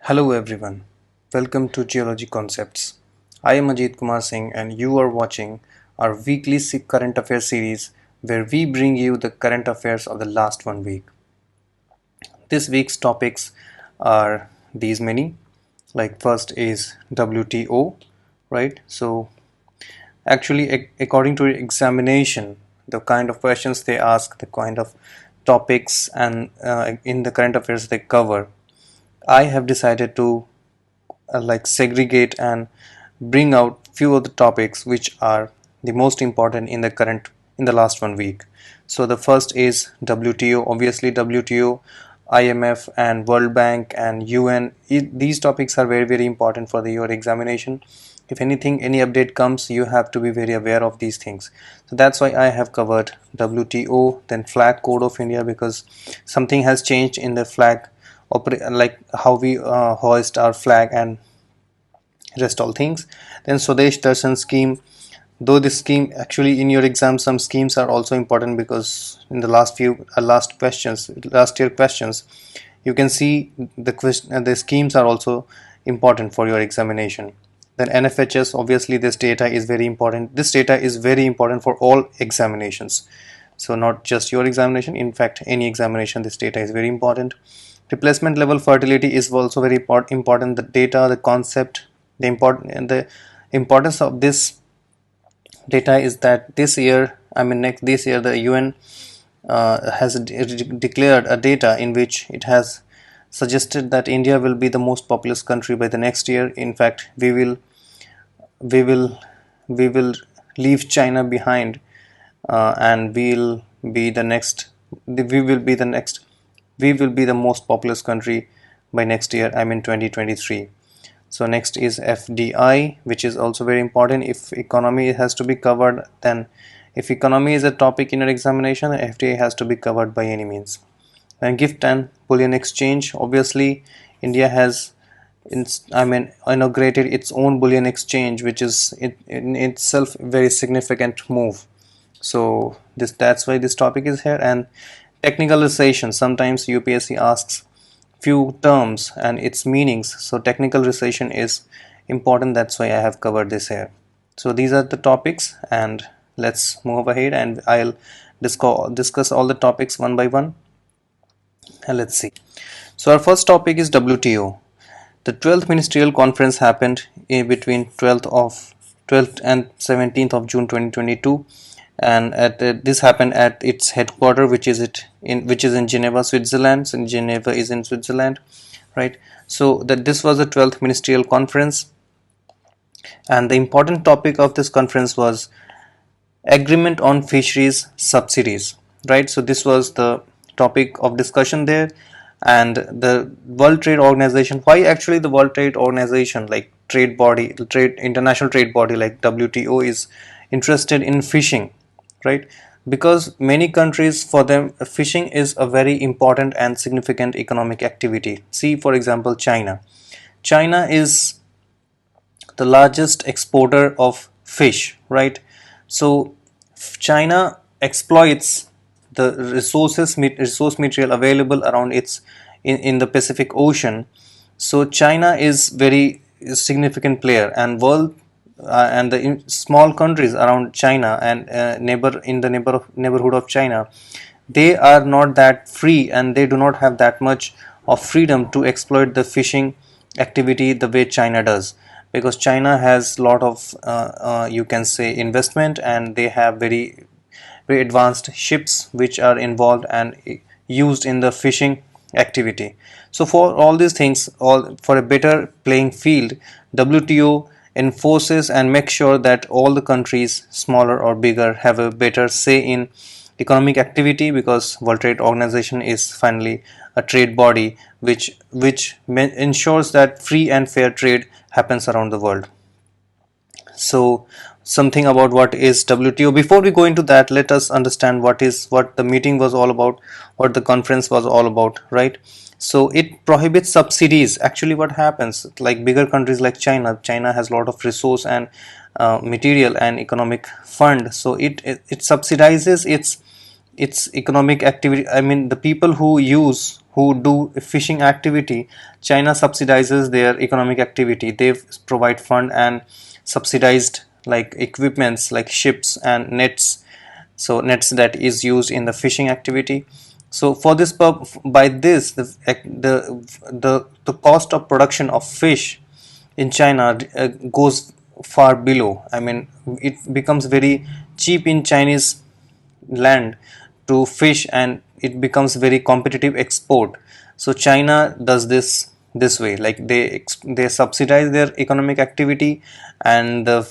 Hello everyone, welcome to Geology Concepts. I am Ajit Kumar Singh and you are watching our weekly current affairs series where we bring you the current affairs of the last 1 week. This week's topics are these many. Like first is WTO, right? So actually according to examination, the kind of questions they ask, the kind of topics and in the current affairs they cover, I have decided to segregate and bring out few of the topics which are the most important in the last 1 week. So the first is WTO. Obviously WTO, IMF and World Bank and UN, these topics are very important for your examination. If anything, any update comes, you have to be very aware of these things. So that's why I have covered WTO, then flag code of India, because something has changed in the flag, like how we hoist our flag and rest all things. Then Swadesh Darshan scheme, though this scheme actually in your exam some schemes are also important, because in the last year questions, you can see the schemes are also important for your examination. Then NFHS, obviously this data is very important. This data is very important for all examinations, so not just your examination, in fact any examination this data is very important. Replacement level fertility is also very important. The data, the concept, the importance of this data is that this year, this year the UN has declared a data in which it has suggested that India will be the most populous country by the next year. In fact, we will we will leave China behind, and we will be the next we will be the most populous country by next year, 2023. So next is FDI, which is also very important. If economy has to be covered, then if economy is a topic in your examination, FDI has to be covered by any means. And gift and bullion exchange, obviously India has inaugurated its own bullion exchange, which is in itself a very significant move. So that's why this topic is here. And technicalization, sometimes UPSC asks few terms and its meanings, so technicalization is important. That's why I have covered this here. So these are the topics, and let's move ahead and I'll discuss all the topics one by one. And let's see. So our first topic is WTO. The 12th ministerial conference happened in between 12th and 17th of June 2022, and this happened at its headquarters, which is in Geneva, Switzerland. So Geneva is in Switzerland, right? So this was the 12th ministerial conference, and the important topic of this conference was agreement on fisheries subsidies, right? So this was the topic of discussion there. And the World Trade Organization, why actually the World Trade Organization, like international trade body like WTO, is interested in fishing, right? Because many countries, for them fishing is a very important and significant economic activity. See, for example, China is the largest exporter of fish, right? So China exploits the resource material available around in the Pacific Ocean. So China is very significant player, and the small countries around China and neighborhood of China, they are not that free, and they do not have that much of freedom to exploit the fishing activity the way China does, because China has lot of you can say investment, and they have very advanced ships which are involved and used in the fishing activity. So for all these things, for a better playing field, WTO enforces and makes sure that all the countries, smaller or bigger, have a better say in economic activity, because World Trade Organization is finally a trade body which ensures that free and fair trade happens around the world. So something about what is WTO. Before we go into that, let us understand what the meeting was all about, what the conference was all about, right? So it prohibits subsidies. Actually what happens, like bigger countries like China has a lot of resource and material and economic fund, so it subsidizes its economic activity. The people who who do fishing activity, China subsidizes their economic activity. They provide fund and subsidized like equipments like ships and nets, so nets that is used in the fishing activity. So for this by this the cost of production of fish in China goes far below. I mean, it becomes very cheap in Chinese land to fish, and it becomes very competitive export. So China does this way, like they subsidize their economic activity, and the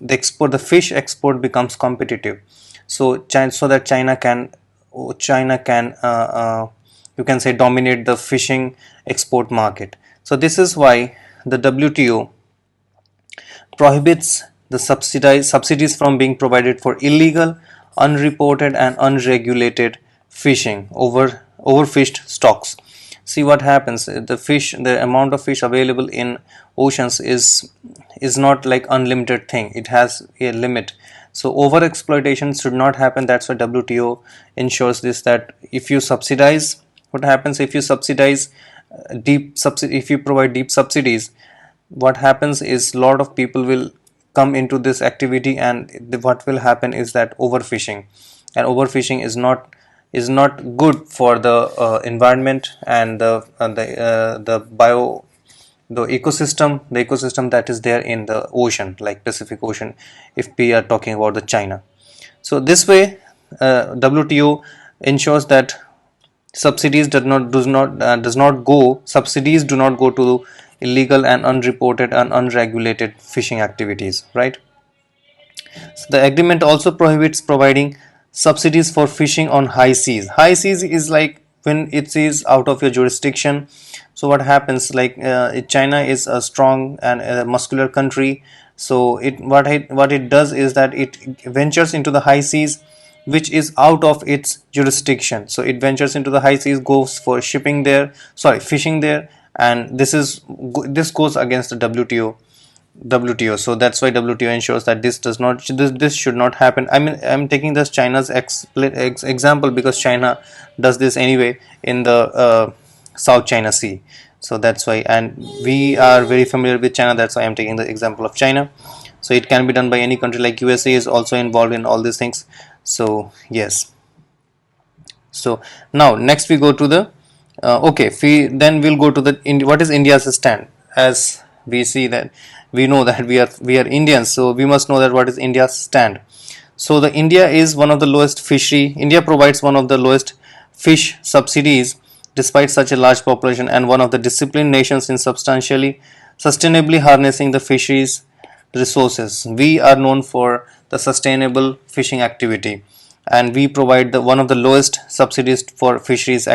export, the fish export becomes competitive. So China, so that China can you can say dominate the fishing export market. So this is why the WTO prohibits the subsidies from being provided for illegal, unreported and unregulated fishing over overfished stocks. See what happens, the amount of fish available in oceans is not like unlimited thing, it has a limit. So over exploitation should not happen. That's why WTO ensures this, that if you subsidize, what happens if you subsidize if you provide deep subsidies, what happens is a lot of people will come into this activity, and what will happen is that overfishing, and overfishing is not good for the environment and the ecosystem that is there in the ocean, like Pacific Ocean, if we are talking about the China. So this way WTO ensures that subsidies do not go to illegal and unreported and unregulated fishing activities, right? So the agreement also prohibits providing subsidies for fishing on high seas. High seas is like when it is out of your jurisdiction. So what happens, like China is a strong and muscular country, so what it does is that it ventures into the high seas which is out of its jurisdiction. So it ventures into the high seas, goes for fishing there, and this goes against the WTO. So that's why WTO ensures that this should not happen. I mean, I'm taking this China's example because China does this anyway in the South China Sea. So that's why, and we are very familiar with China, that's why I'm taking the example of China. So it can be done by any country, like USA is also involved in all these things. So yes. So now next we go to the then we'll go to the what is India's stand. As we see that, we know that we are Indians, so we must know that what is India's stand. So the India provides one of the lowest fish subsidies despite such a large population, and one of the disciplined nations in sustainably harnessing the fisheries resources. We are known for the sustainable fishing activity, and we provide one of the lowest subsidies for fishing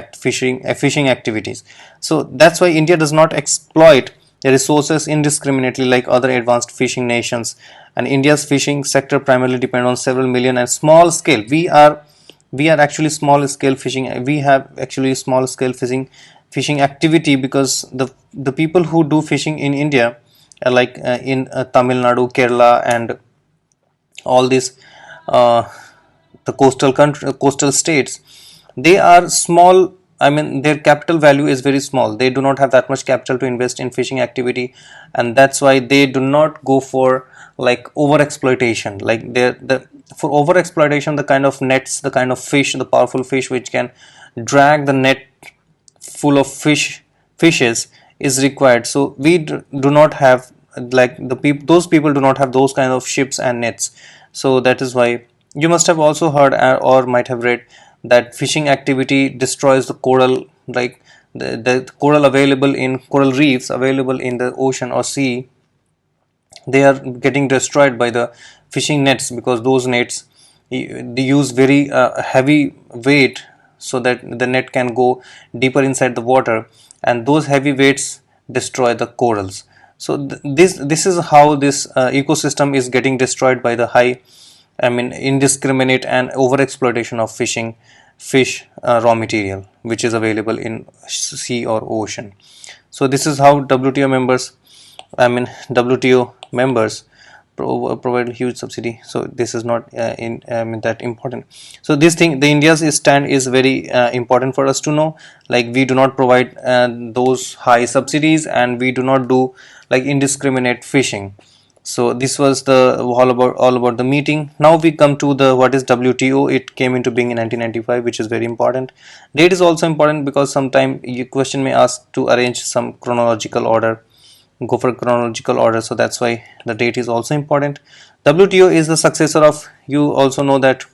activities. So that's why India does not exploit the resources indiscriminately like other advanced fishing nations. And India's fishing sector primarily depends on several million and small scale. We are actually small scale fishing. We have actually small scale fishing activity, because the people who do fishing in India, like in Tamil Nadu, Kerala, and all these the coastal states, they are small. I mean, their capital value is very small. They do not have that much capital to invest in fishing activity, and that's why they do not go for like over exploitation. Like for over exploitation, the kind of nets, the kind of fish, the powerful fish which can drag the net full of fishes is required. So we do not have, like those people do not have those kind of ships and nets. So that is why you must have also heard or might have read that fishing activity destroys the coral, like the coral reefs available in the ocean or sea. They are getting destroyed by the fishing nets, because those nets, they use very heavy weight, so that the net can go deeper inside the water, and those heavy weights destroy the corals. So this is how this ecosystem is getting destroyed by the indiscriminate and over exploitation of fish raw material which is available in sea or ocean. So this is how WTO members provide huge subsidy. So this is not that important. So this thing, the India's stand is very important for us to know. Like we do not provide those high subsidies, and we do not do like indiscriminate fishing. So this was the all about the meeting. Now we come to the what is WTO. It came into being in 1995, which is very important. Date is also important because sometime your question may ask to arrange some chronological order, go for chronological order. So that's why the date is also important. WTO is the successor of, you also know that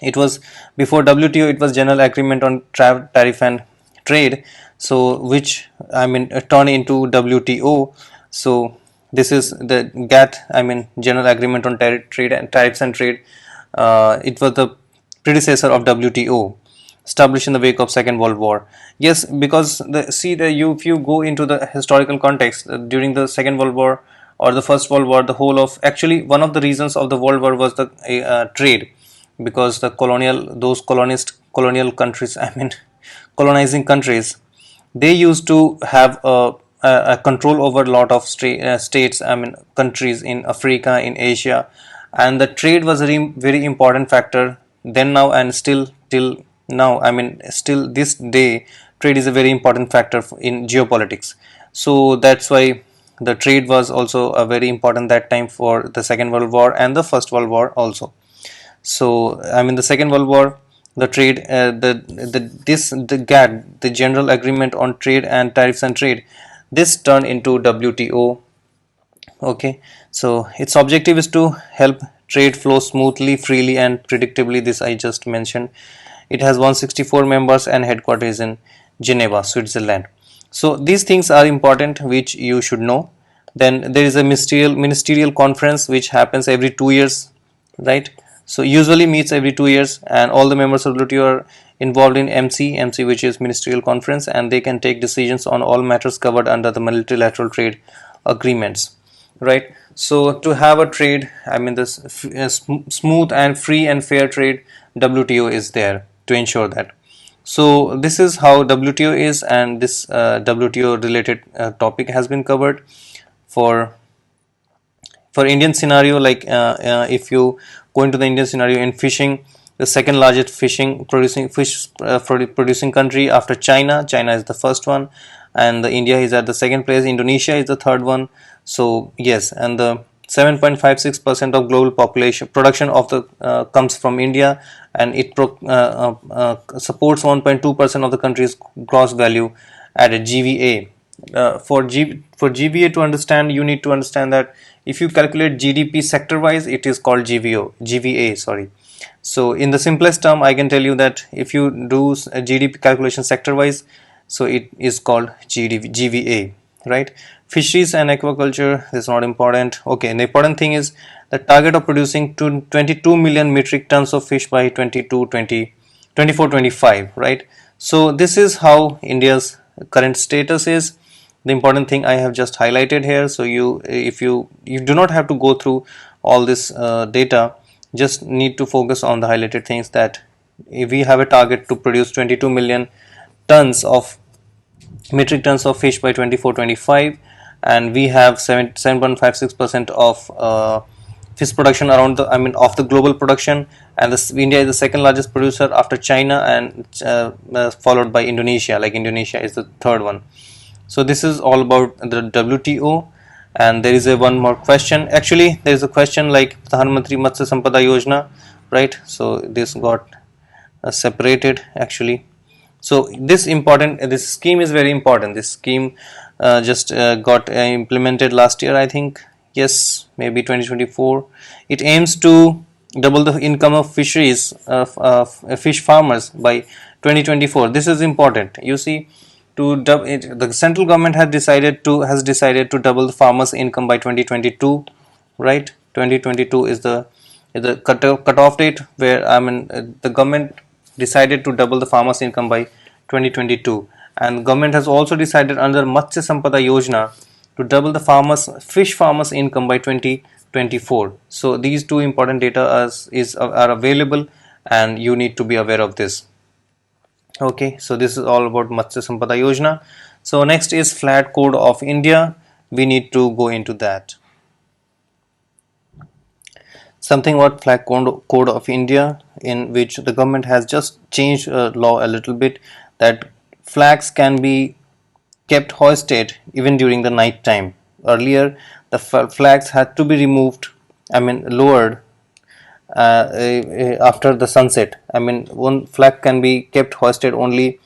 it was before WTO, it was General Agreement on Tariff and Trade, so which turned into WTO. So this is the GATT, General Agreement on Trade and Tariffs and Trade. It was the predecessor of WTO, established in the wake of Second World War. Yes, because if you go into the historical context, during the Second World War or the First World War, the whole of, actually one of the reasons of the World War was the trade, because the colonial countries, colonizing countries, they used to have a control over a lot of states, countries in Africa, in Asia, and the trade was a very important factor then, now, and still till now. Still this day, trade is a very important factor in geopolitics. So that's why the trade was also a very important that time for the Second World War and the First World War also. So the Second World War, the trade, the GATT, the General Agreement on Trade and Tariffs and Trade, this turned into WTO. Okay, so its objective is to help trade flow smoothly, freely, and predictably. This I just mentioned. It has 164 members and headquarters in Geneva, Switzerland. So these things are important, which you should know. Then there is a ministerial conference which happens every 2 years, right? So usually meets every 2 years, and all the members of WTO are involved in MC, which is ministerial conference, and they can take decisions on all matters covered under the multilateral trade agreements, right? So to have a trade, this smooth and free and fair trade, WTO is there to ensure that. So this is how WTO is, and this WTO related topic has been covered. For Indian scenario, like if you go into the Indian scenario in fishing, the second largest producing country after China. China is the first one, and the India is at the second place. Indonesia is the third one. So yes, and the 7.56% of global population production of the comes from India, and it supports 1.2% of the country's gross value added, GVA. For GVA to understand, you need to understand that if you calculate GDP sector wise, it is called GVA, sorry. So in the simplest term, I can tell you that if you do a GDP calculation sector wise, so it is called GVA, right? Fisheries and aquaculture is not important. Okay, and the important thing is the target of producing 22 million metric tons of fish by 24-25, right? So this is how India's current status is. The important thing I have just highlighted here. So if you do not have to go through all this data, just need to focus on the highlighted things, that if we have a target to produce 22 million metric tons of fish by 24-25, and we have 7.56% of fish production around the of the global production, and India is the second largest producer after China, and followed by Indonesia. Like Indonesia is the third one. So this is all about the WTO. And there is one more question. Actually, there is a question like Pradhan Mantri Matsya Sampada Yojana, right? So this got separated actually. So this scheme is very important. This scheme just got implemented last year, I think. Yes, maybe 2024. It aims to double the income of fisheries fish farmers by 2024. This is important. You see, the central government has decided to double the farmers' income by 2022, right? 2022 is the cutoff date where the government decided to double the farmers' income by 2022, and government has also decided under Matsya Sampada Yojana to double the fish farmers' income by 2024. So these two important data are available, and you need to be aware of this. Okay, so this is all about Matsya Sampada Yojana. So next is Flat Code of India. We need to go into that. something about flag code of India, in which the government has just changed law a little bit, that flags can be kept hoisted even during the night time. Earlier, the flags had to be removed, I mean lowered, after the sunset. I mean, one flag can be kept hoisted only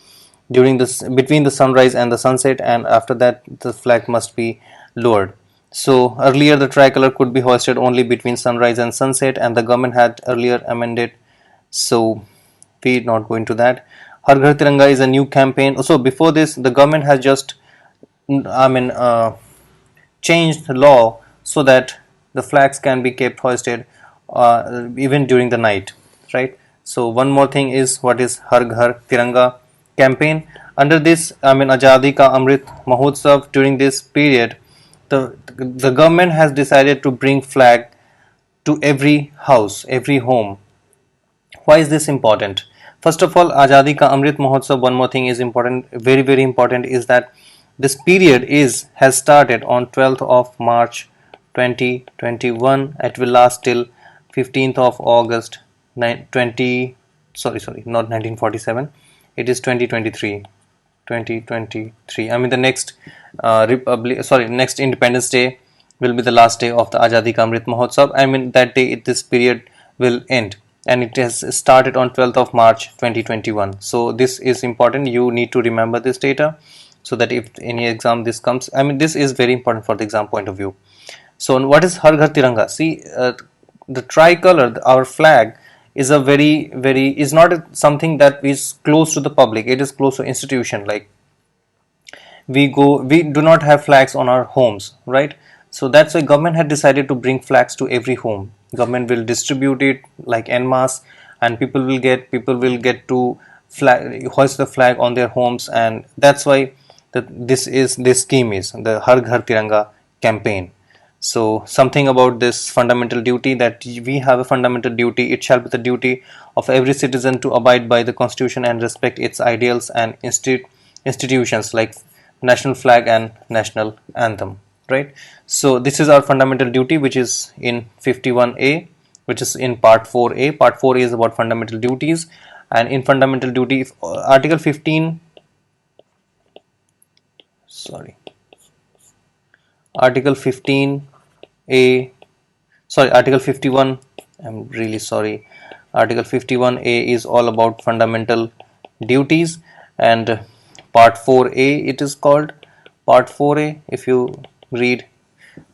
during this between the sunrise and the sunset, and after that the flag must be lowered. So earlier the tricolor could be hoisted only between sunrise and sunset, and the government had earlier amended. So we not go into that. Har Ghar Tiranga is a new campaign. So before this, the government has just, I mean, changed the law so that the flags can be kept hoisted even during the night, right? So one more thing is, what is Har Ghar Tiranga campaign? Under this, I mean, Azadi Ka Amrit Mahotsav, during this period, the government has decided to bring flag to every house, every home. Why is this important? First of all, Azadi Ka Amrit Mahotsav, one more thing is important, very, very important, is that this period has started on 12th of March 2021. It will last till 15th of August 20, sorry, not 1947. It is 2023. 2023. I mean, the next next Independence Day will be the last day of the Azadi Ka Amrit Mahotsav. I mean, that day this period will end, and it has started on 12th of March 2021. So this is important. You need to remember this data, so that if any exam this comes, I mean, this is very important for the exam point of view. So what is Har Ghar Tiranga? See, the tricolor, our flag, is a very is not something that is close to the public. It is close to institution. Like, we do not have flags on our homes, right? So that's why government had decided to bring flags to every home. Government will distribute it like en masse, and people will get to hoist the flag on their homes, and that's why this scheme is the Har Ghar Tiranga campaign. So something about this fundamental duty, that we have a fundamental duty. It shall be the duty of every citizen to abide by the constitution and respect its ideals and institutions, like national flag and national anthem, right? So this is our fundamental duty, which is in 51A, which is in part 4A. Part 4A is about fundamental duties, and in fundamental duty, article 15, sorry, article 15A, sorry, article 51, I'm really sorry, article 51A is all about fundamental duties, and part 4A it is called. Part 4A, if you read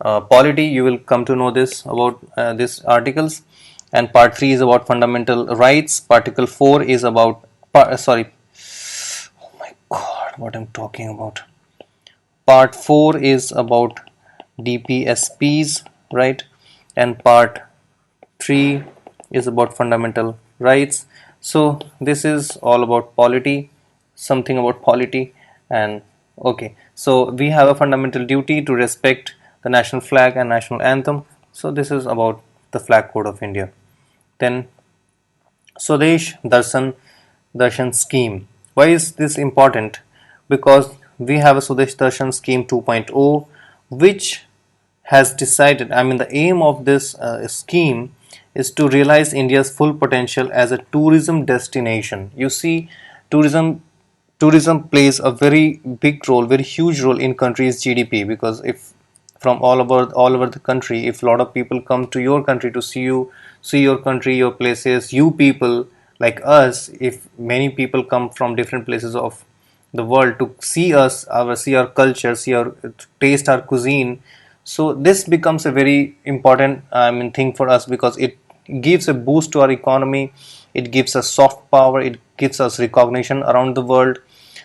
polity, you will come to know this about these articles. And part 3 is about fundamental rights. Article 4 is about sorry, oh my god, what I'm talking about. Part 4 is about DPSPs, right? And part 3 is about fundamental rights. So this is all about polity, something about polity. And okay, so we have a fundamental duty to respect the national flag and national anthem. So this is about the flag code of India. Then Swadesh Darshan scheme. Why is this important? Because we have a Swadesh Darshan scheme 2.0, which has decided, I mean, the aim of this scheme is to realize India's full potential as a tourism destination. You see, tourism plays a very big role, very huge role in country's GDP, because if from all over the country, if a lot of people come to your country to see your country, your places, you people like us, if many people come from different places of the world to see us, see our culture, see our taste, our cuisine, so this becomes a very important, I mean, thing for us, because it gives a boost to our economy. It gives us soft power. It gives us recognition around the world.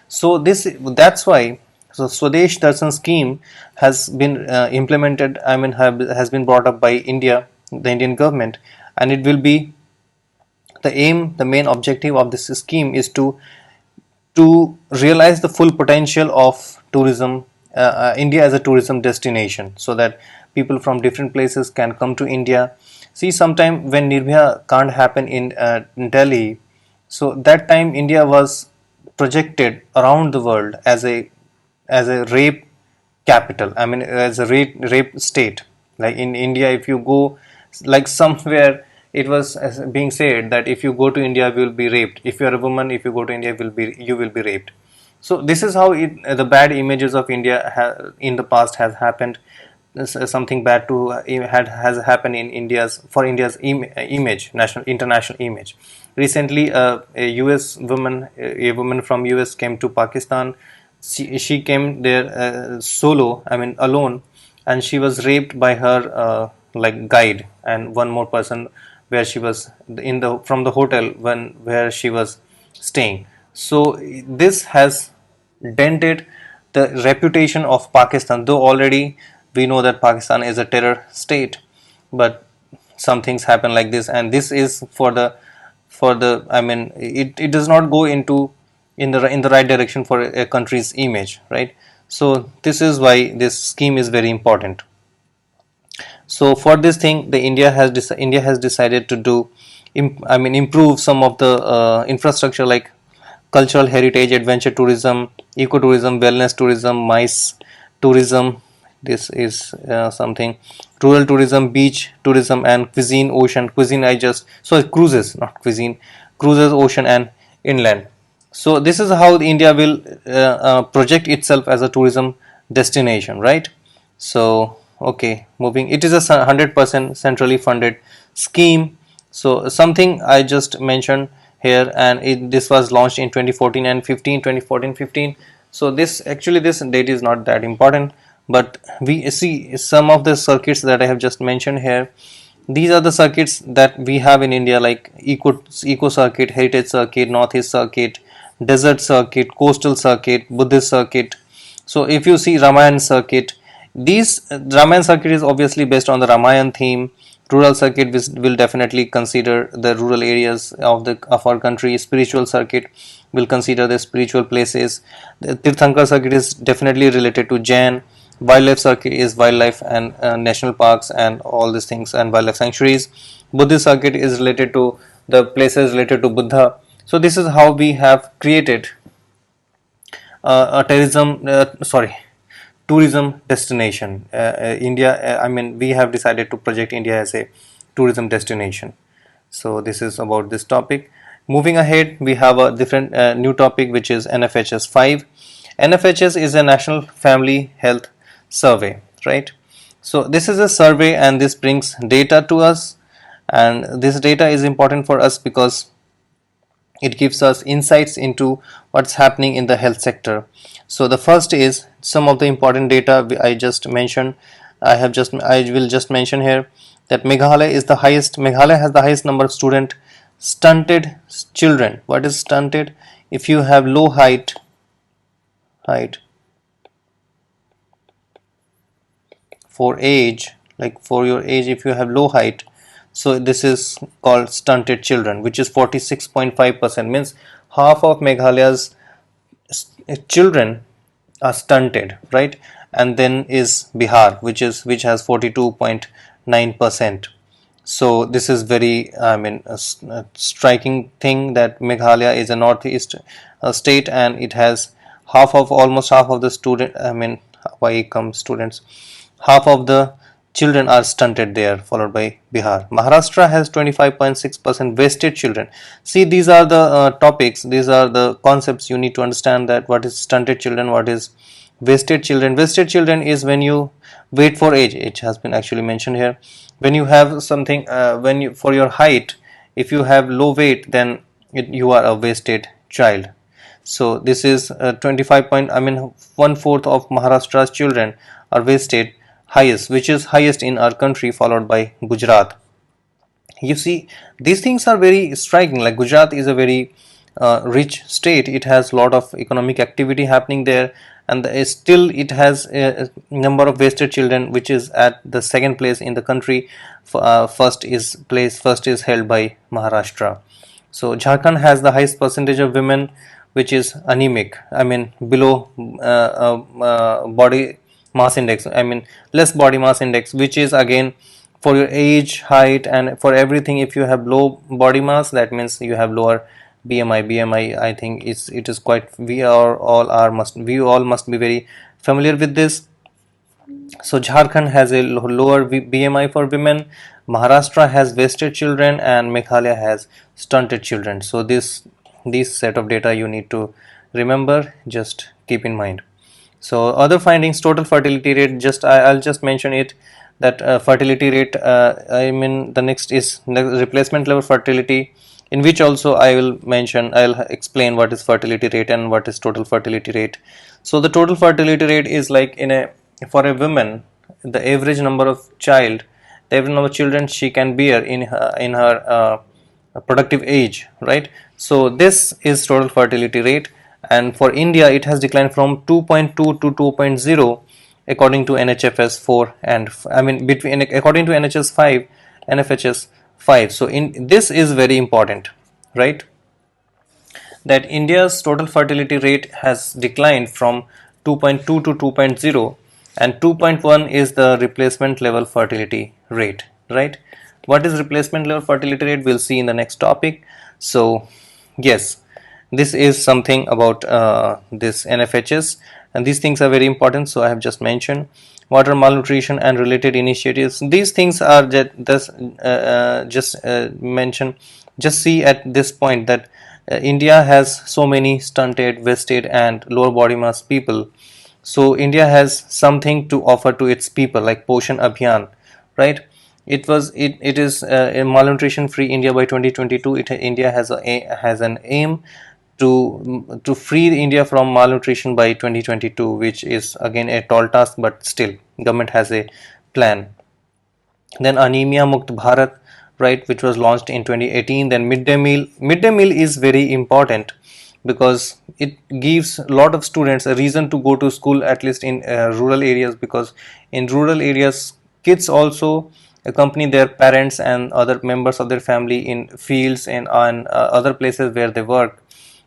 So that's why Swadesh Darshan scheme has been implemented. I mean, has been brought up by India, the Indian government, and it will be the aim. The main objective of this scheme is to realize the full potential of tourism, India as a tourism destination, so that people from different places can come to India. See, sometime when Nirbhaya can't happen in Delhi, so that time India was projected around the world as a rape capital. I mean, as a rape state. Like in India, if you go like somewhere it was being said that if you go to India, you will be raped. If you are a woman, if you go to India, you will be raped. So this is how the bad images of India in the past has happened. Something bad to has happened in India's image, national international image. Recently, a US woman, a woman from US came to Pakistan. She came there solo, I mean alone, and she was raped by her like guide and one more person, where she was in the from the hotel where she was staying. So this has dented the reputation of Pakistan, though already we know that Pakistan is a terror state, but some things happen like this, and this is for the I mean it does not go into in the right direction for a country's image, right? So this is why this scheme is very important. So for this thing, the India has decided to do improve some of the infrastructure like cultural heritage, adventure tourism, ecotourism, wellness tourism, mice tourism. This is something rural tourism, beach tourism, and cuisine, ocean cuisine. I just so cruises, not cuisine, cruises, ocean, and inland. So this is how India will project itself as a tourism destination, right? So okay, moving. It is a 100% centrally funded scheme. So something I just mentioned here, and this was launched in 2014 and 15, 2014, 15. So this date is not that important, but we see some of the circuits that I have just mentioned here. These are the circuits that we have in India, like eco circuit, heritage circuit, northeast circuit, desert circuit, coastal circuit, Buddhist circuit. So if you see Ramayan circuit, these Ramayan circuit is obviously based on the Ramayan theme. Rural circuit will definitely consider the rural areas of our country. Spiritual circuit will consider the spiritual places. The Tirthankar circuit is definitely related to Jain. Wildlife circuit is wildlife and national parks and all these things and wildlife sanctuaries. Buddhist circuit is related to the places related to Buddha. So this is how we have created a tourism destination. India, I mean, we have decided to project India as a tourism destination. So this is about this topic. Moving ahead, we have a different new topic, which is NFHS 5. NFHS is a National Family Health Survey, right? So this is a survey, and this brings data to us, and this data is important for us because it gives us insights into what's happening in the health sector. So the first is some of the important data I just mentioned. I will just mention here that Meghalaya has the highest number of stunted children. What is stunted? If you have low height for age, like for your age, if you have low height, so this is called stunted children, which is 46.5%, means half of Meghalaya's children are stunted, right? And then is Bihar, which has 42.9%. So this is very a striking thing that Meghalaya is a northeast state, and it has almost half of the students, half of the children are stunted there, followed by Bihar. Maharashtra has 25.6% wasted children. See, these are the topics, these are the concepts you need to understand, that what is stunted children, what is wasted children. Wasted children is when you wait for age. It has been actually mentioned here. When you have something, for your height, if you have low weight, then you are a wasted child. So this is 1/4 of Maharashtra's children are wasted, which is highest in our country, followed by Gujarat. You see, these things are very striking. Like Gujarat is a very rich state. It has a lot of economic activity happening there, and still it has a number of wasted children, which is at the second place in the country. First is held by Maharashtra. So Jharkhand has the highest percentage of women which is anemic, below body mass index, less body mass index, which is again for your age, height, and for everything. If you have low body mass, that means you have lower BMI. I think it is quite, we all must be very familiar with this. So Jharkhand has a lower BMI for women, Maharashtra has wasted children, and Meghalaya has stunted children. So this set of data you need to remember, just keep in mind. So other findings, total fertility rate, I'll just mention it, that fertility rate, I mean the next is replacement level fertility, in which also I'll explain what is fertility rate and what is total fertility rate. So the total fertility rate is like for a woman, the average number of children she can bear in her productive age, right? So this is total fertility rate, and for India it has declined from 2.2 to 2.0 according to NHFS 4 and I mean between according to NHS 5 NFHS 5. So in this is very important, right? That India's total fertility rate has declined from 2.2 to 2.0, and 2.1 is the replacement level fertility rate, right? What is replacement level fertility rate? We'll see in the next topic. So yes, this is something about this NFHS, and these things are very important, so I have just mentioned. Water malnutrition and related initiatives, these things are just mentioned. Just see at this point that India has so many stunted, wasted and lower body mass people. So India has something to offer to its people, like Poshan Abhiyan, right? It is a malnutrition free India by 2022. India has an aim to free India from malnutrition by 2022, which is again a tall task, but still government has a plan. Then Anemia Mukt Bharat, right, which was launched in 2018. Then midday meal is very important because it gives a lot of students a reason to go to school, at least in rural areas, because in rural areas kids also accompany their parents and other members of their family in fields and on other places where they work,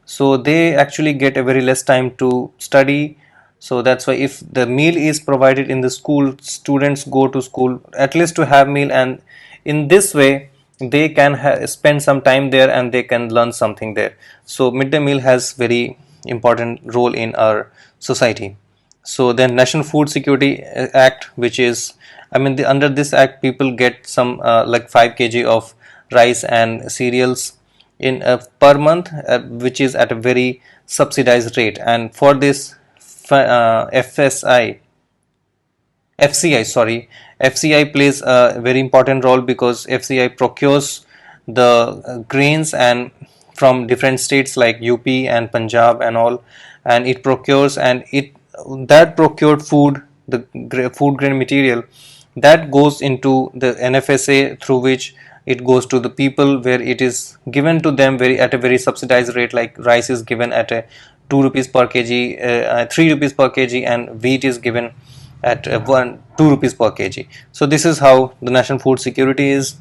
so they actually get a very less time to study. So that's why if the meal is provided in the school, students go to school at least to have meal, and in this way they can spend some time there and they can learn something there. So midday meal has very important role in our society. So then National Food Security Act, which is, I mean, under this act people get some like 5 kg of rice and cereals in per month, which is at a very subsidized rate. And for this FSI FCI, sorry, FCI plays a very important role, because FCI procures the grains and from different states like UP and Punjab and all, and it procures, and it that procured food, the food grain material, that goes into the NFSA, through which it goes to the people, where it is given to them very at a very subsidized rate. Like rice is given at a 2 rupees per kg, 3 rupees per kg, and wheat is given at 2 rupees per kg. So this is how the national food security is.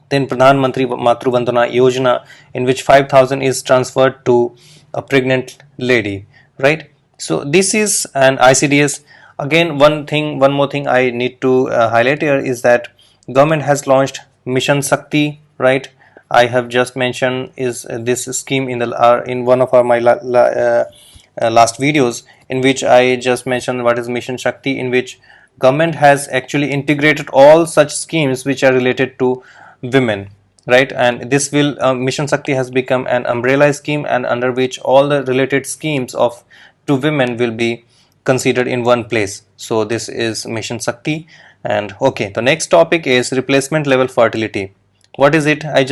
Then Pradhan Mantri Matru Vandana Yojana, in which 5,000 is transferred to a pregnant lady, right? So this is an ICDS. Again, one more thing I need to highlight here is that government has launched Mission Shakti, right? I have just mentioned is this scheme in one of our last videos, in which I just mentioned what is Mission Shakti, in which government has actually integrated all such schemes which are related to women, right? And this will Mission Shakti has become an umbrella scheme, and under which all the related schemes of to women will be considered in one place. So this is Mission Shakti. And okay, the next topic is replacement level fertility. What is it? I've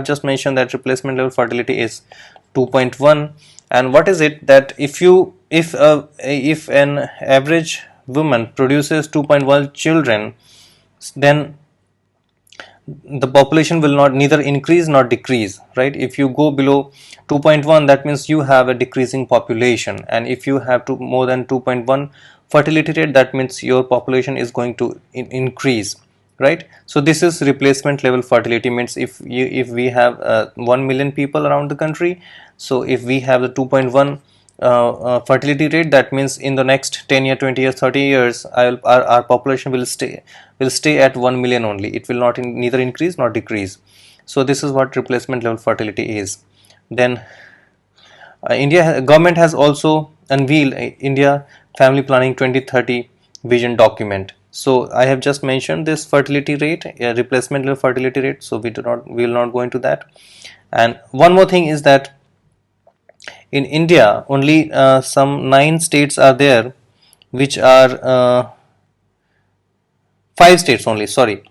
just mentioned that replacement level fertility is 2.1. And what is it? That if an average woman produces 2.1 children, then the population will not neither increase nor decrease, right? If you go below 2.1, that means you have a decreasing population, and if you have more than 2.1 fertility rate, that means your population is going to increase, right? So this is replacement level fertility, means if we have 1 million people around the country, so if we have the 2.1 fertility rate, that means in the next 10 years, 20 years, 30 years, our population will stay at 1 million only. It will not neither increase nor decrease. So this is what replacement level fertility is. Then India government has also unveiled India Family Planning 2030, vision document. So I have just mentioned this fertility rate, replacement fertility rate, so we will not go into that. And one more thing is that in India only some 9 states are there, which are 5 states only, sorry,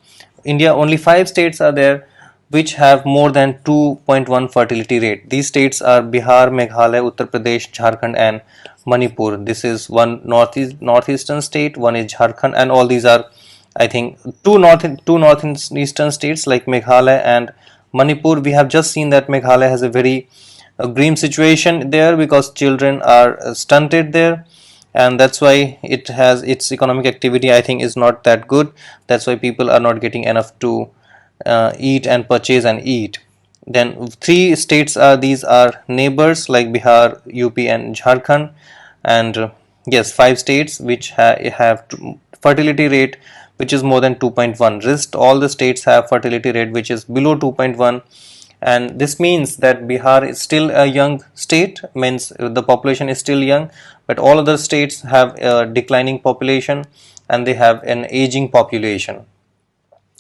India only 5 states are there which have more than 2.1 fertility rate. These states are Bihar, Meghalaya, Uttar Pradesh, Jharkhand and Manipur. This is one northeastern state, one is Jharkhand, and all these are, I think, two northeastern states like Meghalaya and Manipur. We have just seen that Meghalaya has a very grim situation there because children are stunted there, and that's why it has its economic activity, I think, is not that good. That's why people are not getting enough to eat and purchase and eat. Then 3 states are, these are neighbors like Bihar, UP and Jharkhand. And yes, 5 states which have fertility rate which is more than 2.1. Rest all the states have fertility rate which is below 2.1. And this means that Bihar is still a young state, means the population is still young, but all other states have a declining population and they have an aging population.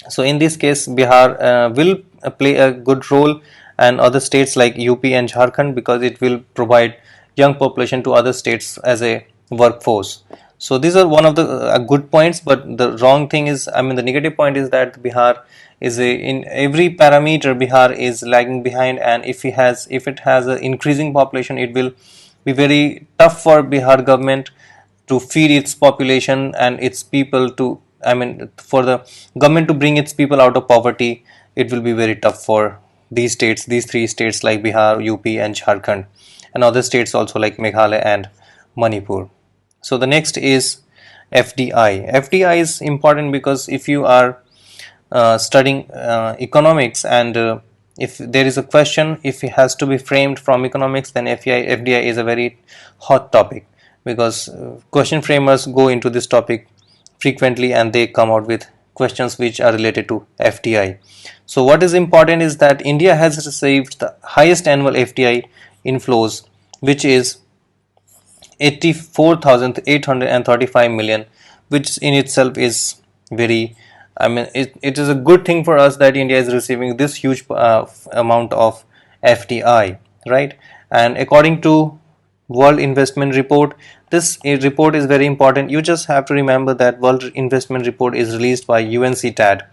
So in this case Bihar will play a good role, and other states like UP and Jharkhand, because it will provide young population to other states as a workforce. So these are one of the good points, but the wrong thing is, I mean, the negative point is that Bihar is a, in every parameter Bihar is lagging behind, and if it has an increasing population, it will be very tough for Bihar government to feed its population and its people to, I mean, for the government to bring its people out of poverty. It will be very tough for these states, these 3 states like Bihar, UP and Jharkhand, and other states also like Meghalaya and Manipur. So the next is FDI. FDI is important because if you are studying economics, and if there is a question, if it has to be framed from economics, then FDI is a very hot topic, because question framers go into this topic frequently and they come out with questions which are related to FDI. So what is important is that India has received the highest annual FDI inflows, which is 84,835 million, which in itself is very, I mean, it is a good thing for us that India is receiving this huge amount of FDI, right? And according to World Investment Report, this report is very important. You just have to remember that World Investment Report is released by UNCTAD.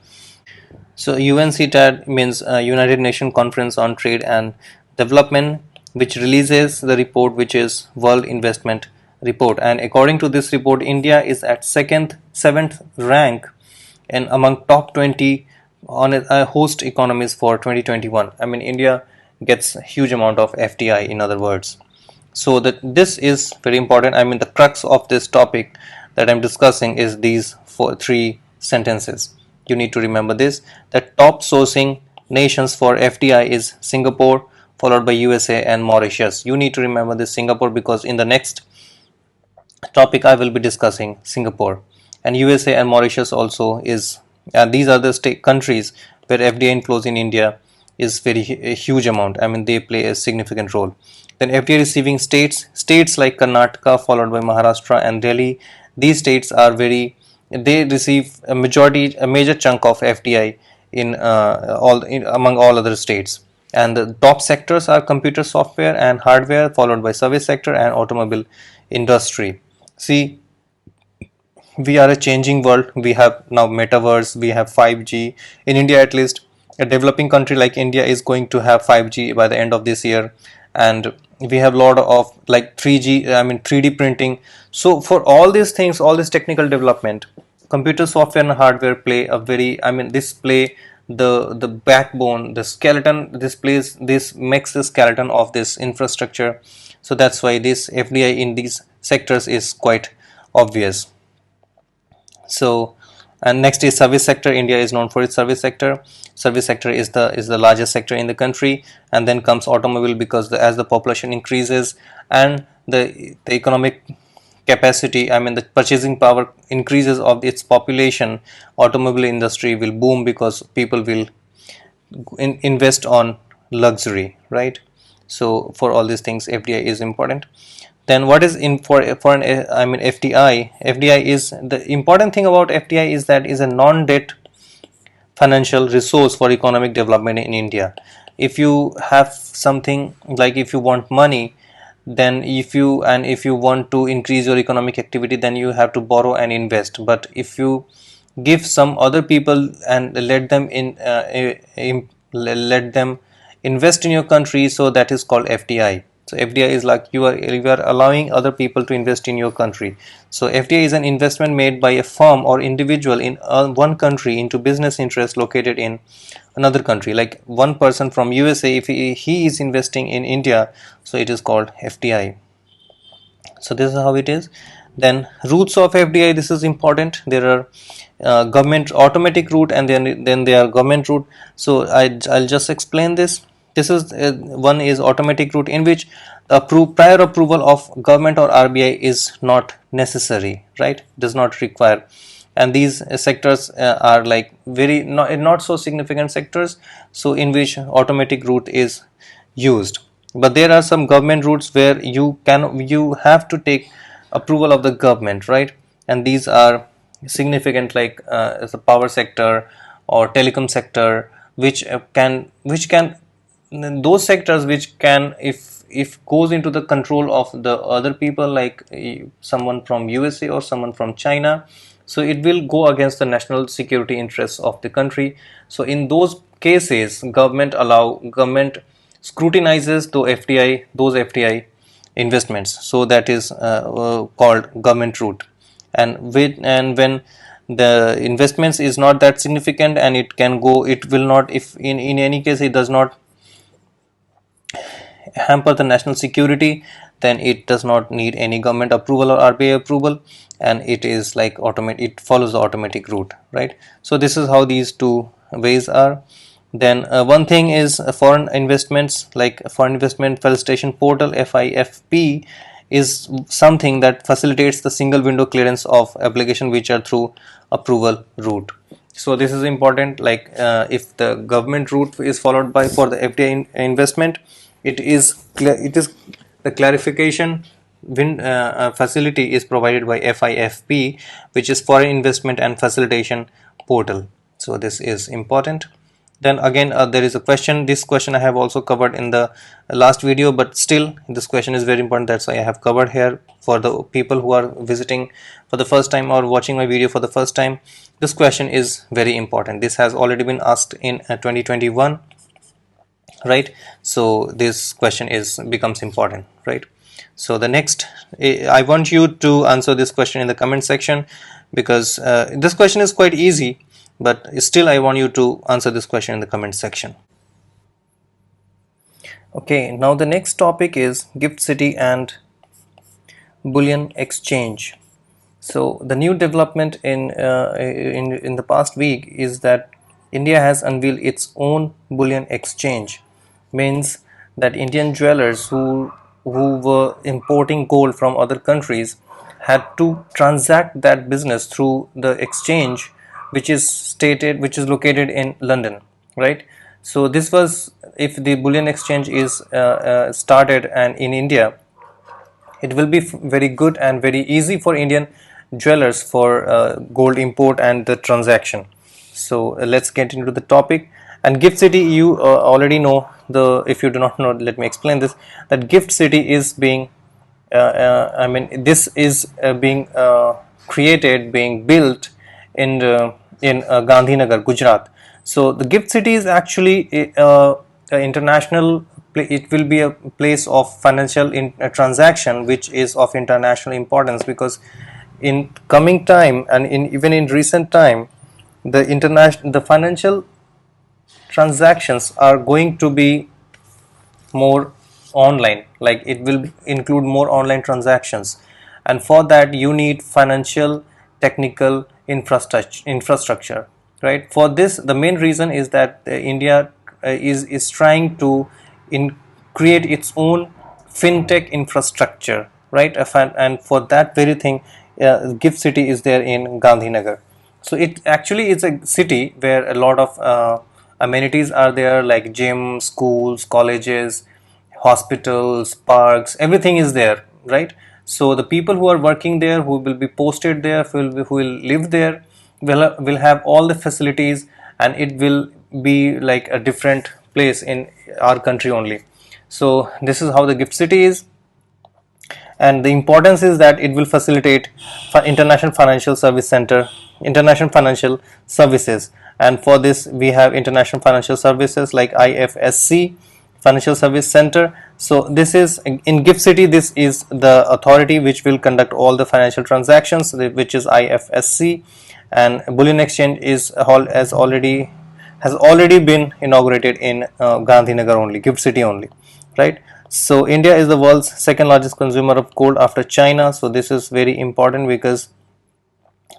So UNCTAD means United Nations Conference on Trade and Development, which releases the report, which is World Investment Report. And according to this report, India is at 7th rank and among top 20 on a host economies for 2021. I mean, India gets a huge amount of FDI, in other words. So that this is very important. I mean, the crux of this topic that I'm discussing is these 3 sentences. You need to remember this, that top sourcing nations for FDI is Singapore, followed by USA and Mauritius. You need to remember this Singapore, because in the next topic I will be discussing Singapore, and USA and Mauritius also is, these are the countries where FDI inflows in India is a huge amount. I mean, they play a significant role. Then FDI receiving states like Karnataka, followed by Maharashtra and Delhi. These states are they receive a major chunk of FDI among all other states. And the top sectors are computer software and hardware, followed by service sector and automobile industry. See, we are a changing world. We have now metaverse, we have 5G. In India, at least, a developing country like India is going to have 5G by the end of this year, and we have a lot of like 3G, I mean 3D printing. So for all these things, all this technical development, computer software and hardware play a very, I mean, this play the backbone, the skeleton. This makes the skeleton of this infrastructure. So that's why this FDI in these sectors is quite obvious. So, and next is service sector. India is known for its service sector. Service sector is the largest sector in the country, and then comes automobile, because as the population increases and the economic capacity, I mean the purchasing power increases of its population, automobile industry will boom because people will invest on luxury, right? So for all these things FDI is important. Then what is in for an I mean FDI? FDI is, the important thing about FDI is that is a non-debt financial resource for economic development in India. If you have something like, if you want money, then if you want to increase your economic activity, then you have to borrow and invest. But if you give some other people and let them let them invest in your country, so that is called FDI. So FDI is like you are allowing other people to invest in your country. So FDI is an investment made by a firm or individual in one country into business interests located in another country. Like one person from USA, if he is investing in India, so it is called FDI. So this is how it is. Then routes of FDI, this is important. There are government automatic route, and then there are government route. So I'll just explain this. This is one is automatic route, in which prior approval of government or RBI is not necessary, right? Does not require. And these sectors are like very not so significant sectors, so in which automatic route is used. But there are some government routes where you have to take approval of the government, right? And these are significant, like the power sector or telecom sector, which can those sectors which can, if goes into the control of the other people, like someone from USA or someone from China, so it will go against the national security interests of the country. So in those cases, government scrutinizes those FDI investments. So that is called government route. And when the investments is not that significant, and it will not, if in any case it does not hamper the national security, then it does not need any government approval or RBI approval, and it is like it follows the automatic route, right? So this is how these two ways are. Then one thing is foreign investments, like foreign investment facilitation portal, FIFP, is something that facilitates the single window clearance of application which are through approval route. So this is important, like if the government route is followed by for the FDI investment, it is the clarification facility is provided by FIFP, which is foreign investment and facilitation portal. So this is important. Then again there is a question. This question I have also covered in the last video, but still this question is very important. That's why I have covered here for the people who are visiting for the first time or watching my video for the first time. This question is very important. This has already been asked in 2021, right? So this question becomes important, right? So the next, I want you to answer this question in the comment section, because this question is quite easy, but still I want you to answer this question in the comment section. Okay, now the next topic is Gift City and bullion exchange. So the new development in the past week is that India has unveiled its own bullion exchange. Means that Indian jewelers who were importing gold from other countries had to transact that business through the exchange, which is located in London, right? So this was, if the bullion exchange is started and in India, it will be very good and very easy for Indian jewelers for gold import and the transaction. So let's get into the topic. And Gift City, you already know if you do not know, let me explain this, that Gift City is being this is being created, being built in Gandhinagar, Gujarat. So the Gift City is actually international. It will be a place of financial transaction which is of international importance, because in coming time and even in recent time, the financial transactions are going to be more online, like it will include more online transactions, and for that you need financial technical infrastructure, right? For this, the main reason is that India is trying to create its own fintech infrastructure, right? And for that very thing, Gift City is there in Gandhinagar. So it actually is a city where a lot of amenities are there, like gym, schools, colleges, hospitals, parks, everything is there. right? So the people who are working there, who will be posted there, who will live there, will have all the facilities, and it will be like a different place in our country only. So this is how the gift city is, and the importance is that it will facilitate international financial service center, international financial services. And for this we have international financial services like IFSC, financial service center. So this is in gift city, this is the authority which will conduct all the financial transactions, which is IFSC. And bullion exchange has already been inaugurated in Gandhinagar only, gift city only, right? So India is the world's second largest consumer of gold after China. So this is very important, because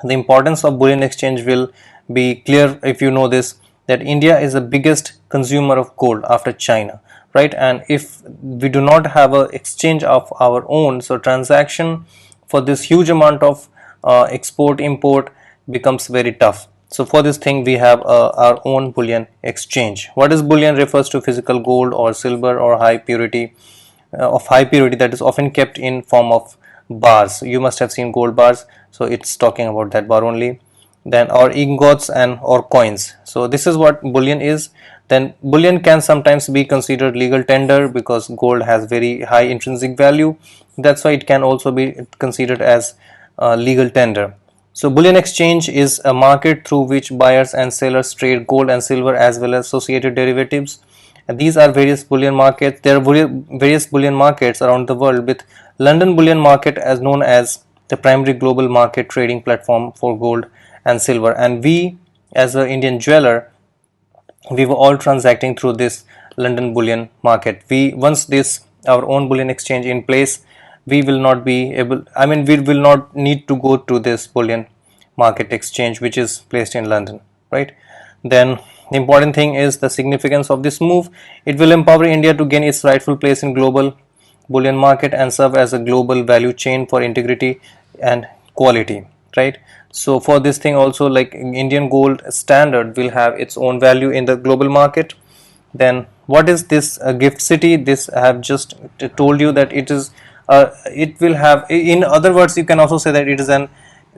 the importance of bullion exchange will be clear if you know this, that India is the biggest consumer of gold after China, right? And if we do not have a exchange of our own, so transaction for this huge amount of export import becomes very tough. So for this thing we have our own bullion exchange. What is bullion? Refers to physical gold or silver or high purity that is often kept in form of bars. You must have seen gold bars, so it's talking about that bar only. Then or ingots and or coins. So this is what bullion is. Then bullion can sometimes be considered legal tender, because gold has very high intrinsic value. That's why it can also be considered as legal tender. So bullion exchange is a market through which buyers and sellers trade gold and silver as well as associated derivatives. And these are various bullion markets. There are various bullion markets around the world, with London bullion market as known as the primary global market trading platform for gold and silver. And we, as an Indian jeweler, we were all transacting through this London bullion market. Once this our own bullion exchange in place, we will not be able, we will not need to go to this bullion market exchange which is placed in London, right? Then the important thing is the significance of this move. It will empower India to gain its rightful place in global bullion market and serve as a global value chain for integrity and quality, right? So for this thing also, like Indian gold standard will have its own value in the global market. Then what is this gift city? This I have just told you that it is it will have, in other words you can also say that it is an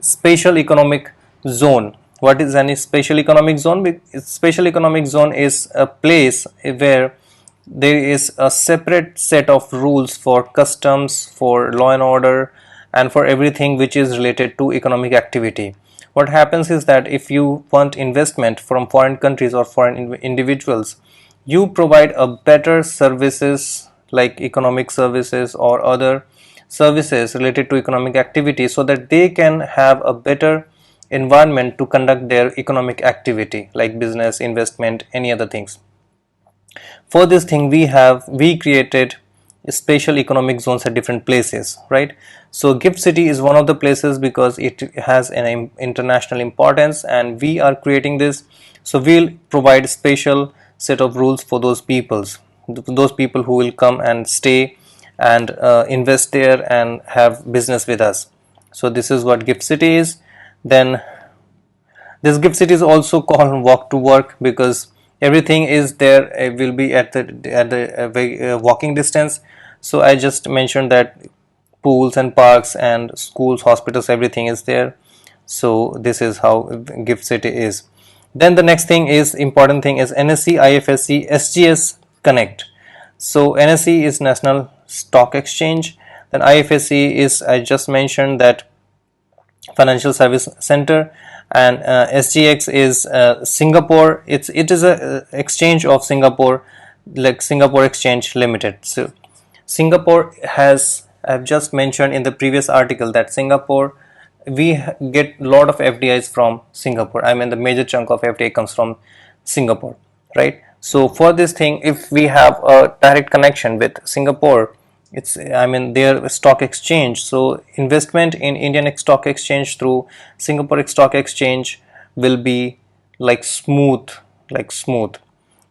special economic zone. What is any special economic zone? Special economic zone is a place where there is a separate set of rules for customs, for law and order, and for everything which is related to economic activity. What happens is that if you want investment from foreign countries or foreign individuals, you provide a better services like economic services or other services related to economic activity, so that they can have a better environment to conduct their economic activity like business, investment, any other things. For this thing we created special economic zones at different places, right? So gift city is one of the places because it has an international importance, and we are creating this. So we'll provide special set of rules for those people who will come and stay and invest there and have business with us. So this is what gift city is. Then this gift city is also called walk to work, because everything is there, will be at the walking distance. So I just mentioned that pools and parks and schools, hospitals, everything is there. So this is how gift city is. Then the next thing is important thing is NSE, IFSC, SGS Connect. So NSE is National Stock Exchange, then IFSC is, I just mentioned that, Financial Service Center, and SGX is Singapore. It is a exchange of Singapore, like Singapore Exchange Limited. So Singapore has, I've just mentioned in the previous article that Singapore, we get lot of FDIs from Singapore. The major chunk of FDI comes from Singapore, right? So for this thing, if we have a direct connection with Singapore, it's their stock exchange. So investment in Indian stock exchange through Singapore Stock Exchange will be like smooth.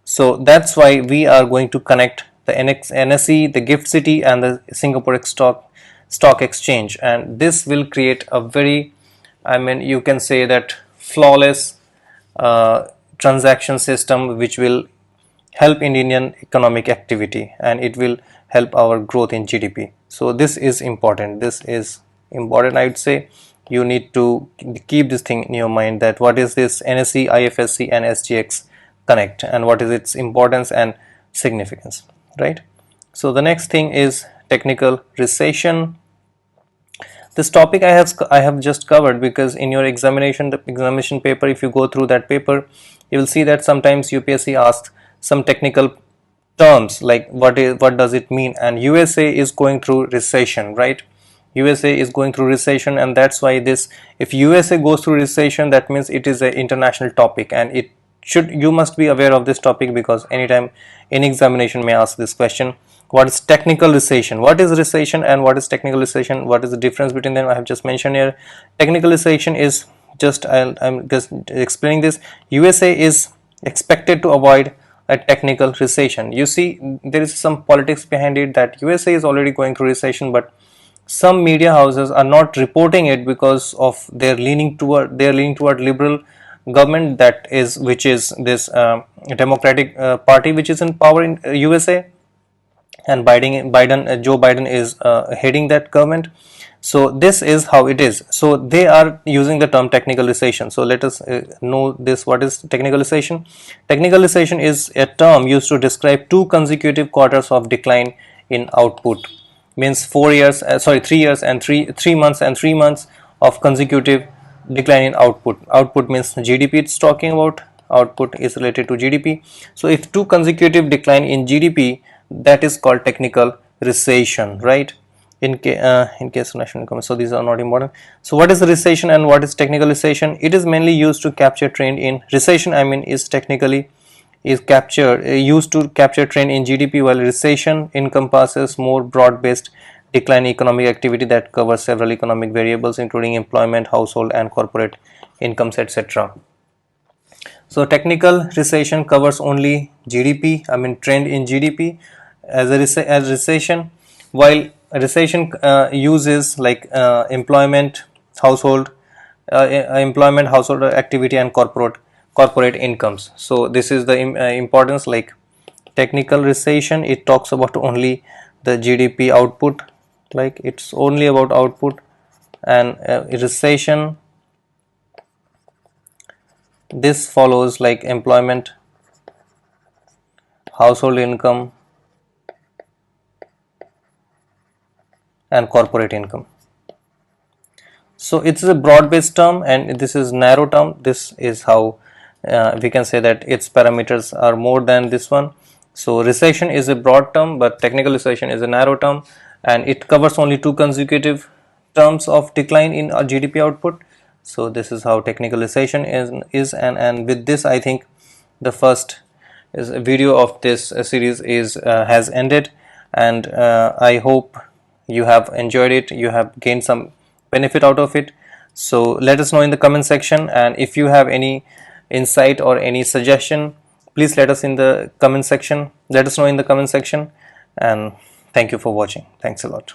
So that's why we are going to connect the NSE, the gift city, and the Singapore stock exchange, and this will create a very, you can say that, flawless transaction system which will help in Indian economic activity, and it will help our growth in GDP. So this is important. This is important, I would say. You need to keep this thing in your mind, that what is this NSE, IFSC and SGX connect, and what is its importance and significance, right? So the next thing is technical recession. This topic I have just covered because in your examination, the examination paper, if you go through that paper, you will see that sometimes UPSC asks some technical terms like what does it mean, and USA is going through recession, right? USA is going through recession, and that's why this, if USA goes through recession, that means it is an international topic, and you must be aware of this topic, because anytime in examination may ask this question: what is technical recession? What is recession and what is technical recession? What is the difference between them? I have just mentioned here. Technical recession is just, I'm just explaining this. USA is expected to avoid a technical recession. You see, there is some politics behind it, that USA is already going through recession, but some media houses are not reporting it because of their leaning toward liberal government, which is this Democratic Party which is in power in USA, and Joe Biden is heading that government. So this is how it is. So they are using the term technical recession. So let us know this. What is technical recession? Technical recession is a term used to describe 2 consecutive quarters of decline in output. Means 3 years and 3 months and 3 months of consecutive decline in output. Output means GDP it's talking about. Output is related to GDP. So if 2 consecutive decline in GDP, that is called technical recession, right? In case of national income. So these are not important. So what is the recession and what is technical recession? It is mainly used to capture trend in recession. I mean, is technically is used to capture trend in GDP, while recession encompasses more broad-based decline in economic activity that covers several economic variables, including employment, household and corporate incomes, etc. So technical recession covers only GDP, I mean trend in GDP as recession, while recession uses like employment, household activity and corporate incomes. So this is the importance. Like technical recession, it talks about only the GDP output, like it's only about output, and recession, this follows like employment, household income and corporate income. So it's a broad-based term and this is narrow term. This is how we can say that its parameters are more than this one. So recession is a broad term, but technical recession is a narrow term, and it covers only 2 consecutive terms of decline in our GDP output. So this is how technical recession is and with this I think the first video of this series has ended, and I hope you have enjoyed it, you have gained some benefit out of it. So let us know in the comment section, and if you have any insight or any suggestion, please let us know in the comment section, and thank you for watching. Thanks a lot.